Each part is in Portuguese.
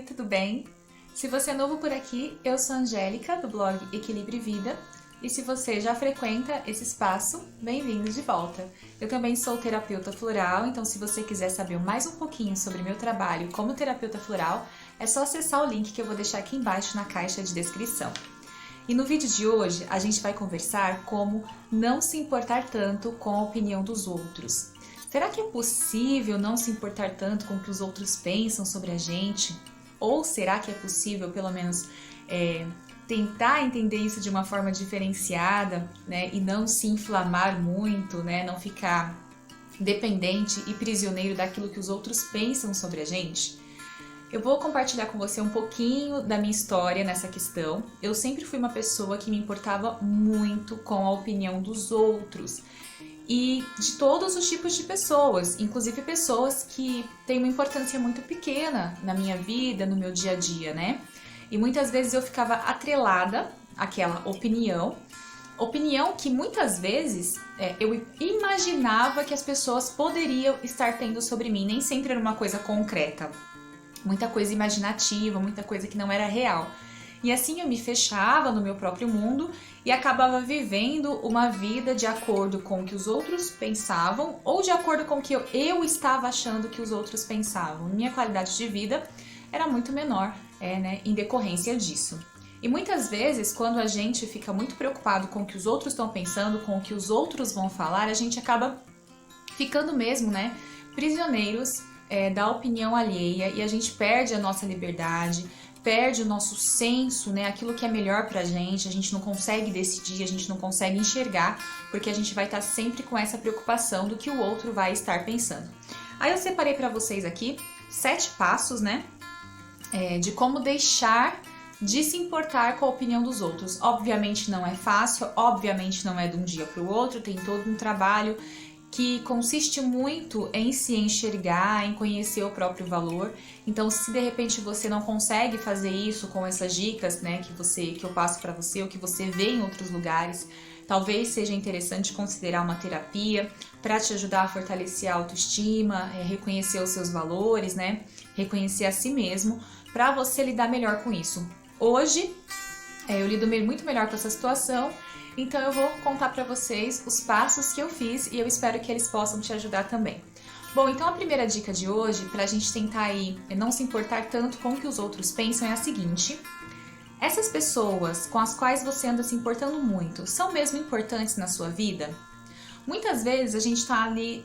Oi, tudo bem? Se você é novo por aqui, eu sou a Angélica, do blog Equilíbrio e Vida. E se você já frequenta esse espaço, bem-vindo de volta. Eu também sou terapeuta floral, então se você quiser saber mais um pouquinho sobre meu trabalho como terapeuta floral, é só acessar o link que eu vou deixar aqui embaixo na caixa de descrição. E no vídeo de hoje, a gente vai conversar como não se importar tanto com a opinião dos outros. Será que é possível não se importar tanto com o que os outros pensam sobre a gente? Ou será que é possível, pelo menos, tentar entender isso de uma forma diferenciada, né? E não se inflamar muito, né? Não ficar dependente e prisioneiro daquilo que os outros pensam sobre a gente? Eu vou compartilhar com você um pouquinho da minha história nessa questão. Eu sempre fui uma pessoa que me importava muito com a opinião dos outros. E de todos os tipos de pessoas, inclusive pessoas que têm uma importância muito pequena na minha vida, no meu dia a dia, né? E muitas vezes eu ficava atrelada àquela opinião que muitas vezes eu imaginava que as pessoas poderiam estar tendo sobre mim, nem sempre era uma coisa concreta, muita coisa imaginativa, muita coisa que não era real. E assim eu me fechava no meu próprio mundo e acabava vivendo uma vida de acordo com o que os outros pensavam ou de acordo com o que eu estava achando que os outros pensavam. Minha qualidade de vida era muito menor, em decorrência disso. E muitas vezes, quando a gente fica muito preocupado com o que os outros estão pensando, com o que os outros vão falar, a gente acaba ficando mesmo, prisioneiros da opinião alheia e a gente perde a nossa liberdade, perde o nosso senso, aquilo que é melhor pra gente, a gente não consegue decidir, a gente não consegue enxergar, porque a gente vai estar sempre com essa preocupação do que o outro vai estar pensando. Aí eu separei pra vocês aqui 7 passos, de como deixar de se importar com a opinião dos outros. Obviamente não é fácil, obviamente não é de um dia pro outro, tem todo um trabalho que consiste muito em se enxergar, em conhecer o próprio valor. Então, se de repente você não consegue fazer isso com essas dicas, que eu passo para você, ou que você vê em outros lugares, talvez seja interessante considerar uma terapia para te ajudar a fortalecer a autoestima, reconhecer os seus valores, reconhecer a si mesmo, para você lidar melhor com isso. Hoje, eu lido muito melhor com essa situação. Então eu vou contar para vocês os passos que eu fiz e eu espero que eles possam te ajudar também. Bom, então a primeira dica de hoje, para a gente tentar não se importar tanto com o que os outros pensam, é a seguinte: essas pessoas com as quais você anda se importando muito, são mesmo importantes na sua vida? Muitas vezes a gente está ali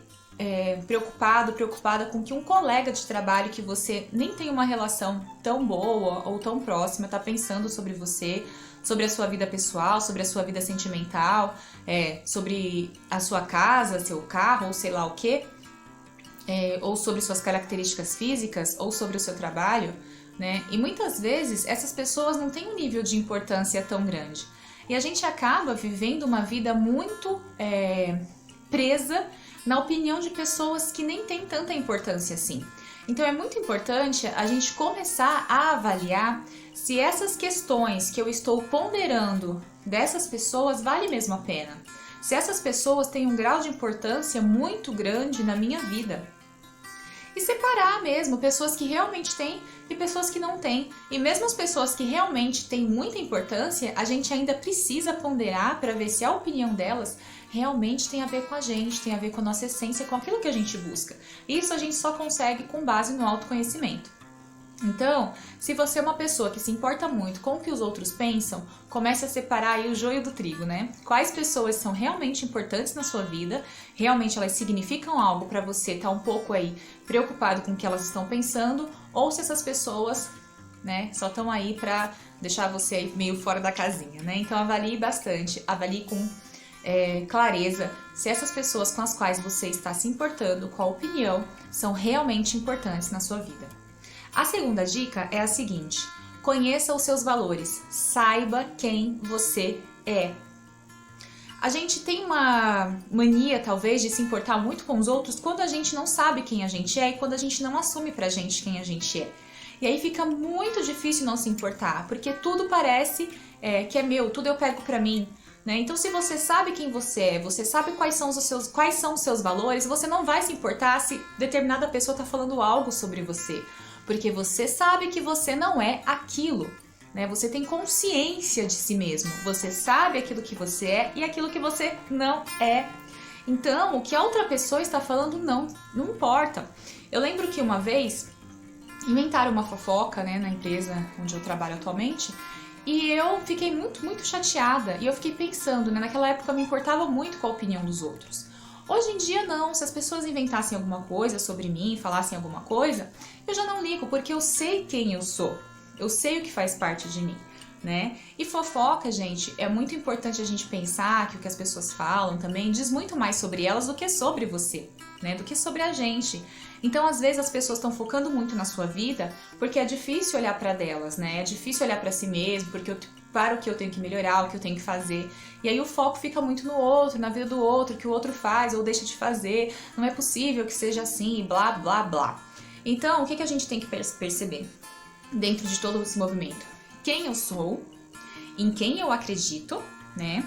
preocupada com que um colega de trabalho que você nem tem uma relação tão boa ou tão próxima está pensando sobre você, sobre a sua vida pessoal, sobre a sua vida sentimental, sobre a sua casa, seu carro, ou sei lá o que, ou sobre suas características físicas, ou sobre o seu trabalho, E muitas vezes essas pessoas não têm um nível de importância tão grande. E a gente acaba vivendo uma vida muito presa na opinião de pessoas que nem têm tanta importância assim. Então é muito importante a gente começar a avaliar se essas questões que eu estou ponderando dessas pessoas vale mesmo a pena. Se essas pessoas têm um grau de importância muito grande na minha vida. E separar mesmo pessoas que realmente têm e pessoas que não têm. E mesmo as pessoas que realmente têm muita importância, a gente ainda precisa ponderar para ver se a opinião delas realmente tem a ver com a gente, tem a ver com a nossa essência, com aquilo que a gente busca. Isso a gente só consegue com base no autoconhecimento. Então, se você é uma pessoa que se importa muito com o que os outros pensam, comece a separar aí o joio do trigo, Quais pessoas são realmente importantes na sua vida, realmente elas significam algo para você estar um pouco preocupado com o que elas estão pensando, ou se essas pessoas, só estão aí para deixar você meio fora da casinha, Então avalie bastante, avalie com clareza se essas pessoas com as quais você está se importando, com a opinião, são realmente importantes na sua vida. A segunda dica é a seguinte: conheça os seus valores, saiba quem você é. A gente tem uma mania, talvez, de se importar muito com os outros quando a gente não sabe quem a gente é e quando a gente não assume pra gente quem a gente é. E aí fica muito difícil não se importar, porque tudo parece que é meu, tudo eu pego pra mim. Então, se você sabe quem você é, você sabe quais são os seus valores, você não vai se importar se determinada pessoa está falando algo sobre você. Porque você sabe que você não é aquilo, né? Você tem consciência de si mesmo. Você sabe aquilo que você é e aquilo que você não é. Então, o que a outra pessoa está falando não importa. Eu lembro que uma vez inventaram uma fofoca, né, na empresa onde eu trabalho atualmente, e eu fiquei muito chateada. E eu fiquei pensando, né, naquela época eu me importava muito com a opinião dos outros. Hoje em dia não, se as pessoas inventassem alguma coisa sobre mim, falassem alguma coisa, eu já não ligo, porque eu sei quem eu sou. Eu sei o que faz parte de mim, né? E fofoca, gente, é muito importante a gente pensar que o que as pessoas falam também diz muito mais sobre elas do que sobre você, né? Do que sobre a gente. Então, às vezes, as pessoas estão focando muito na sua vida porque é difícil olhar para delas, né? É difícil olhar para si mesmo, porque para o que eu tenho que melhorar, o que eu tenho que fazer. E aí o foco fica muito no outro, na vida do outro, que o outro faz ou deixa de fazer. Não é possível que seja assim, blá, blá, blá. Então, o que a gente tem que perceber dentro de todo esse movimento? Quem eu sou, em quem eu acredito, né?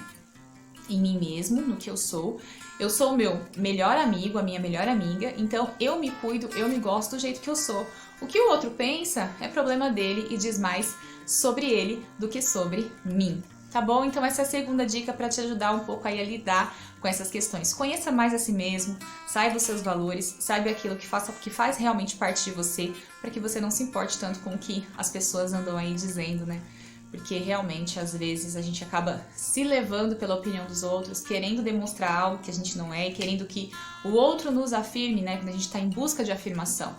Em mim mesmo, no que eu sou. Eu sou o meu melhor amigo, a minha melhor amiga, então eu me cuido, eu me gosto do jeito que eu sou. O que o outro pensa é problema dele e diz mais sobre ele do que sobre mim, tá bom? Então essa é a segunda dica para te ajudar um pouco aí a lidar com essas questões. Conheça mais a si mesmo, saiba os seus valores, saiba aquilo que faz realmente parte de você, para que você não se importe tanto com o que as pessoas andam aí dizendo, né? Porque realmente, às vezes, a gente acaba se levando pela opinião dos outros, querendo demonstrar algo que a gente não é e querendo que o outro nos afirme, né? Quando a gente está em busca de afirmação.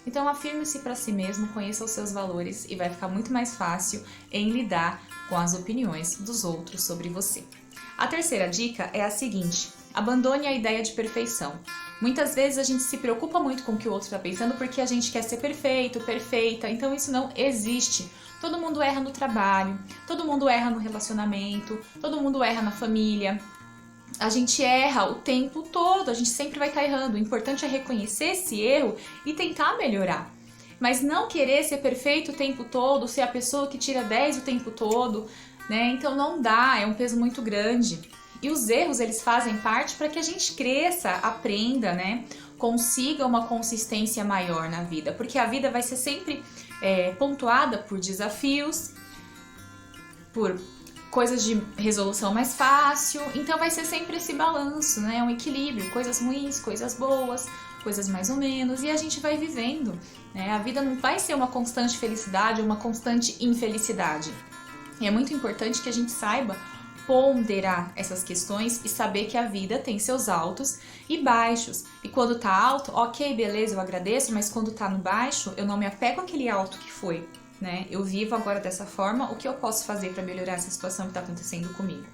Então, afirme-se para si mesmo, conheça os seus valores e vai ficar muito mais fácil em lidar com as opiniões dos outros sobre você. A terceira dica é a seguinte: abandone a ideia de perfeição. Muitas vezes a gente se preocupa muito com o que o outro está pensando porque a gente quer ser perfeito, perfeita, então isso não existe. Todo mundo erra no trabalho, todo mundo erra no relacionamento, todo mundo erra na família. A gente erra o tempo todo, a gente sempre vai estar errando. O importante é reconhecer esse erro e tentar melhorar. Mas não querer ser perfeito o tempo todo, ser a pessoa que tira 10 o tempo todo, né? Então não dá, é um peso muito grande. E os erros, eles fazem parte para que a gente cresça, aprenda, né? Consiga uma consistência maior na vida. Porque a vida vai ser sempre pontuada por desafios, por coisas de resolução mais fácil. Então vai ser sempre esse balanço, né? Um equilíbrio, coisas ruins, coisas boas, coisas mais ou menos. E a gente vai vivendo, né? A vida não vai ser uma constante felicidade ou uma constante infelicidade. E é muito importante que a gente saiba ponderar essas questões e saber que a vida tem seus altos e baixos. E quando tá alto, ok, beleza, eu agradeço, mas quando tá no baixo, eu não me apego àquele alto que foi, né? Eu vivo agora dessa forma, o que eu posso fazer para melhorar essa situação que tá acontecendo comigo?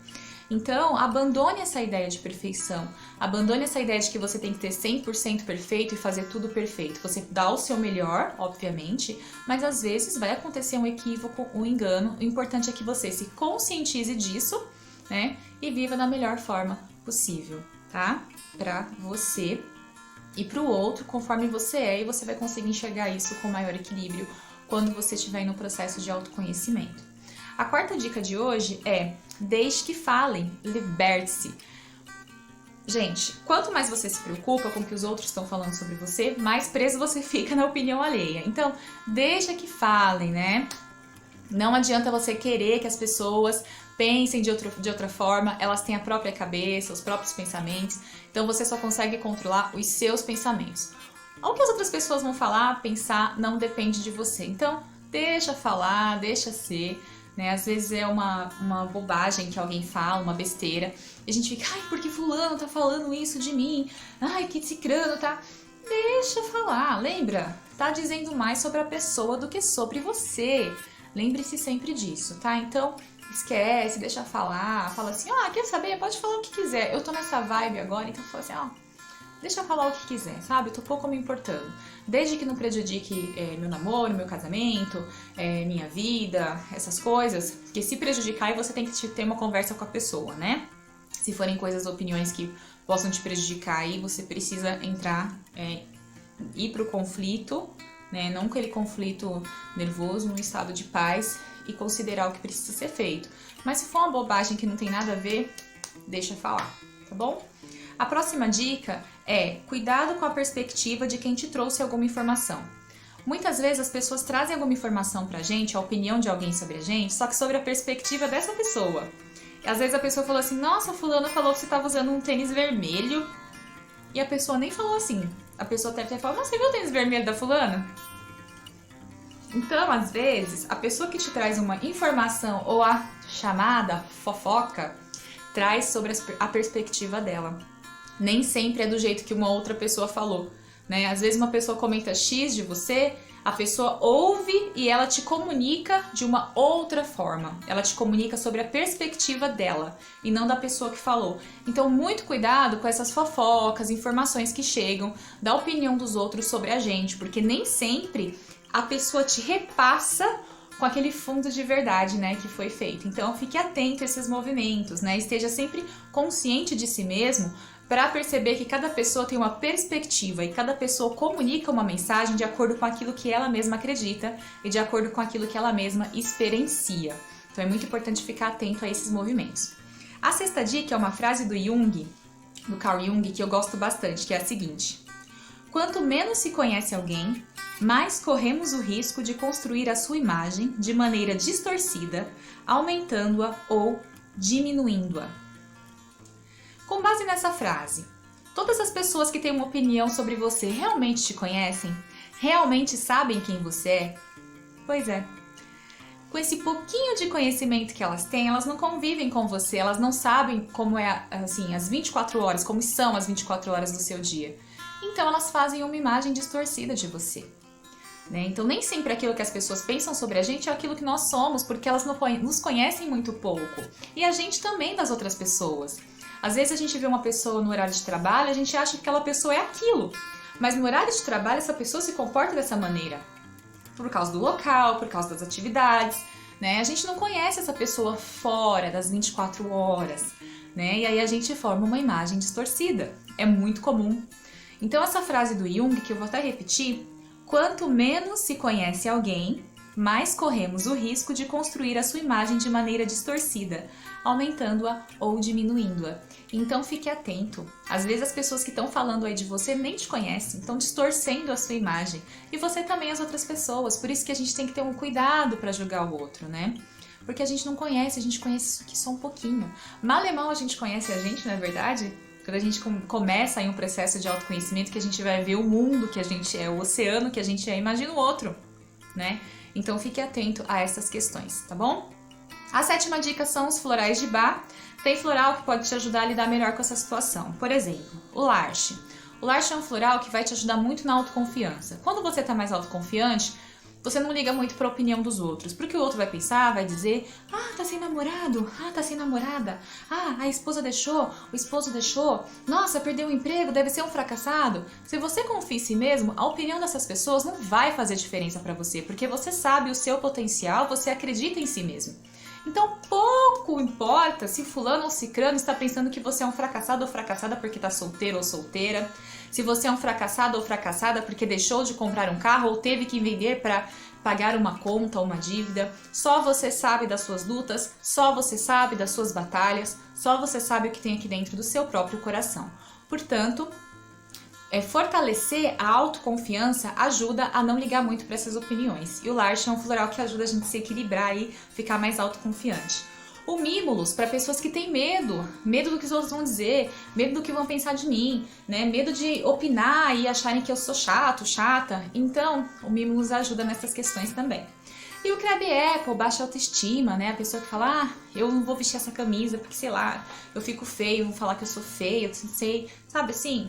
Então, abandone essa ideia de perfeição, abandone essa ideia de que você tem que ter 100% perfeito e fazer tudo perfeito. Você dá o seu melhor, obviamente, mas às vezes vai acontecer um equívoco, um engano. O importante é que você se conscientize disso, né? E viva da melhor forma possível, tá? Pra você e pro outro, conforme você é, e você vai conseguir enxergar isso com maior equilíbrio quando você estiver no processo de autoconhecimento. A quarta dica de hoje é: deixe que falem, liberte-se. Gente, quanto mais você se preocupa com o que os outros estão falando sobre você, mais preso você fica na opinião alheia. Então, deixa que falem, né? Não adianta você querer que as pessoas pensem de outra forma, elas têm a própria cabeça, os próprios pensamentos, então você só consegue controlar os seus pensamentos. O que as outras pessoas vão falar, pensar, não depende de você. Então, deixa falar, deixa ser, né? Às vezes é uma bobagem que alguém fala, uma besteira, e a gente fica, ai, por que fulano tá falando isso de mim? Ai, que cicrano tá... Deixa falar, lembra? Tá dizendo mais sobre a pessoa do que sobre você. Lembre-se sempre disso, tá? Então, esquece, deixa falar, fala assim, quer saber? Pode falar o que quiser. Eu tô nessa vibe agora, então fala assim, deixa falar o que quiser, sabe? Eu tô pouco me importando. Desde que não prejudique meu namoro, meu casamento, minha vida, essas coisas. Porque se prejudicar, aí você tem que ter uma conversa com a pessoa, né? Se forem coisas, opiniões que possam te prejudicar, aí você precisa entrar, ir pro conflito, né? Não aquele conflito nervoso, num estado de paz e considerar o que precisa ser feito. Mas se for uma bobagem que não tem nada a ver, deixa falar, tá bom? A próxima dica é: cuidado com a perspectiva de quem te trouxe alguma informação. Muitas vezes as pessoas trazem alguma informação pra gente, a opinião de alguém sobre a gente, só que sobre a perspectiva dessa pessoa. Às vezes a pessoa falou assim, nossa, fulano falou que você estava usando um tênis vermelho. E a pessoa nem falou assim. A pessoa até falou, nossa, você viu o tênis vermelho da fulana? Então, às vezes, a pessoa que te traz uma informação ou a chamada fofoca, traz sobre a perspectiva dela. Nem sempre é do jeito que uma outra pessoa falou, né? Às vezes uma pessoa comenta X de você, a pessoa ouve e ela te comunica de uma outra forma. Ela te comunica sobre a perspectiva dela e não da pessoa que falou. Então, muito cuidado com essas fofocas, informações que chegam da opinião dos outros sobre a gente, porque nem sempre a pessoa te repassa com aquele fundo de verdade, né, que foi feito. Então, fique atento a esses movimentos, né? Esteja sempre consciente de si mesmo, para perceber que cada pessoa tem uma perspectiva e cada pessoa comunica uma mensagem de acordo com aquilo que ela mesma acredita e de acordo com aquilo que ela mesma experiencia. Então é muito importante ficar atento a esses movimentos. A sexta dica é uma frase do Jung, do Carl Jung, que eu gosto bastante, que é a seguinte: quanto menos se conhece alguém, mais corremos o risco de construir a sua imagem de maneira distorcida, aumentando-a ou diminuindo-a. Com base nessa frase, todas as pessoas que têm uma opinião sobre você realmente te conhecem? Realmente sabem quem você é? Pois é. Com esse pouquinho de conhecimento que elas têm, elas não convivem com você, elas não sabem como é, assim, as 24 horas, como são as 24 horas do seu dia. Então elas fazem uma imagem distorcida de você. Né? Então nem sempre aquilo que as pessoas pensam sobre a gente é aquilo que nós somos, porque elas nos conhecem muito pouco. E a gente também das outras pessoas. Às vezes a gente vê uma pessoa no horário de trabalho, a gente acha que aquela pessoa é aquilo. Mas no horário de trabalho essa pessoa se comporta dessa maneira. Por causa do local, por causa das atividades, né? A gente não conhece essa pessoa fora das 24 horas, né? E aí a gente forma uma imagem distorcida. É muito comum. Então essa frase do Jung, que eu vou até repetir, quanto menos se conhece alguém, mais corremos o risco de construir a sua imagem de maneira distorcida, aumentando-a ou diminuindo-a. Então fique atento. Às vezes as pessoas que estão falando aí de você nem te conhecem, estão distorcendo a sua imagem. E você também as outras pessoas. Por isso que a gente tem que ter um cuidado para julgar o outro, né? Porque a gente não conhece, a gente conhece isso aqui só um pouquinho. Mal e mal a gente conhece a gente, não é verdade? Quando a gente começa aí um processo de autoconhecimento, que a gente vai ver o mundo que a gente é, o oceano que a gente é, imagina o outro, né? Então fique atento a essas questões, tá bom? A sétima dica são os florais de Bach. Tem floral que pode te ajudar a lidar melhor com essa situação. Por exemplo, o Larche. O Larche é um floral que vai te ajudar muito na autoconfiança. Quando você está mais autoconfiante, você não liga muito para a opinião dos outros. Porque o outro vai pensar, vai dizer, tá sem namorado, tá sem namorada, a esposa deixou, o esposo deixou, nossa, perdeu o emprego, deve ser um fracassado. Se você confia em si mesmo, a opinião dessas pessoas não vai fazer diferença para você, porque você sabe o seu potencial, você acredita em si mesmo. Então pouco importa se fulano ou cicrano está pensando que você é um fracassado ou fracassada porque está solteiro ou solteira, se você é um fracassado ou fracassada porque deixou de comprar um carro ou teve que vender para pagar uma conta ou uma dívida. Só você sabe das suas lutas, só você sabe das suas batalhas, só você sabe o que tem aqui dentro do seu próprio coração. Portanto, fortalecer a autoconfiança ajuda a não ligar muito para essas opiniões. E o Larche é um floral que ajuda a gente a se equilibrar e ficar mais autoconfiante. O Mimulus, para pessoas que têm medo do que os outros vão dizer, medo do que vão pensar de mim, né? Medo de opinar e acharem que eu sou chato, chata. Então, o Mimulus ajuda nessas questões também. E o Crab Apple, baixa autoestima, né? A pessoa que fala, eu não vou vestir essa camisa porque, sei lá, eu fico feio, vão falar que eu sou feia, não sei, sabe assim?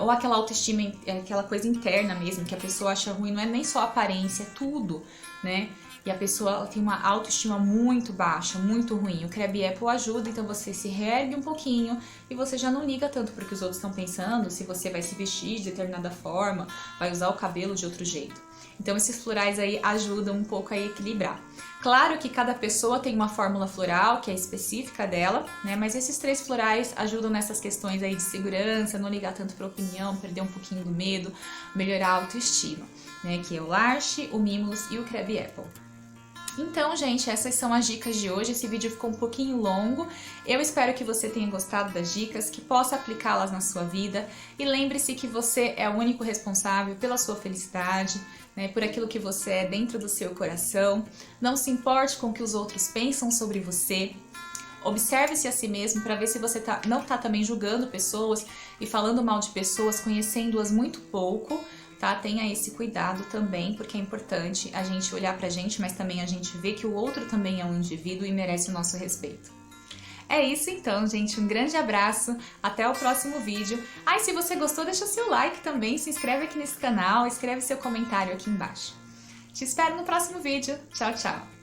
Ou aquela autoestima, aquela coisa interna mesmo, que a pessoa acha ruim, não é nem só a aparência, é tudo, né? E a pessoa tem uma autoestima muito baixa, muito ruim. O Crab Apple ajuda, então você se reergue um pouquinho e você já não liga tanto para o que os outros estão pensando, se você vai se vestir de determinada forma, vai usar o cabelo de outro jeito. Então esses florais aí ajudam um pouco a equilibrar. Claro que cada pessoa tem uma fórmula floral que é específica dela, né? Mas esses 3 florais ajudam nessas questões aí de segurança, não ligar tanto para a opinião, perder um pouquinho do medo, melhorar a autoestima, né? Que é o Larche, o Mimulus e o Crab Apple. Então, gente, essas são as dicas de hoje. Esse vídeo ficou um pouquinho longo. Eu espero que você tenha gostado das dicas, que possa aplicá-las na sua vida. E lembre-se que você é o único responsável pela sua felicidade, né, por aquilo que você é dentro do seu coração. Não se importe com o que os outros pensam sobre você. Observe-se a si mesmo para ver se você não está também julgando pessoas e falando mal de pessoas, conhecendo-as muito pouco. Tá? Tenha esse cuidado também, porque é importante a gente olhar pra gente, mas também a gente ver que o outro também é um indivíduo e merece o nosso respeito. É isso então, gente. Um grande abraço. Até o próximo vídeo. E se você gostou, deixa seu like também, se inscreve aqui nesse canal, escreve seu comentário aqui embaixo. Te espero no próximo vídeo. Tchau, tchau!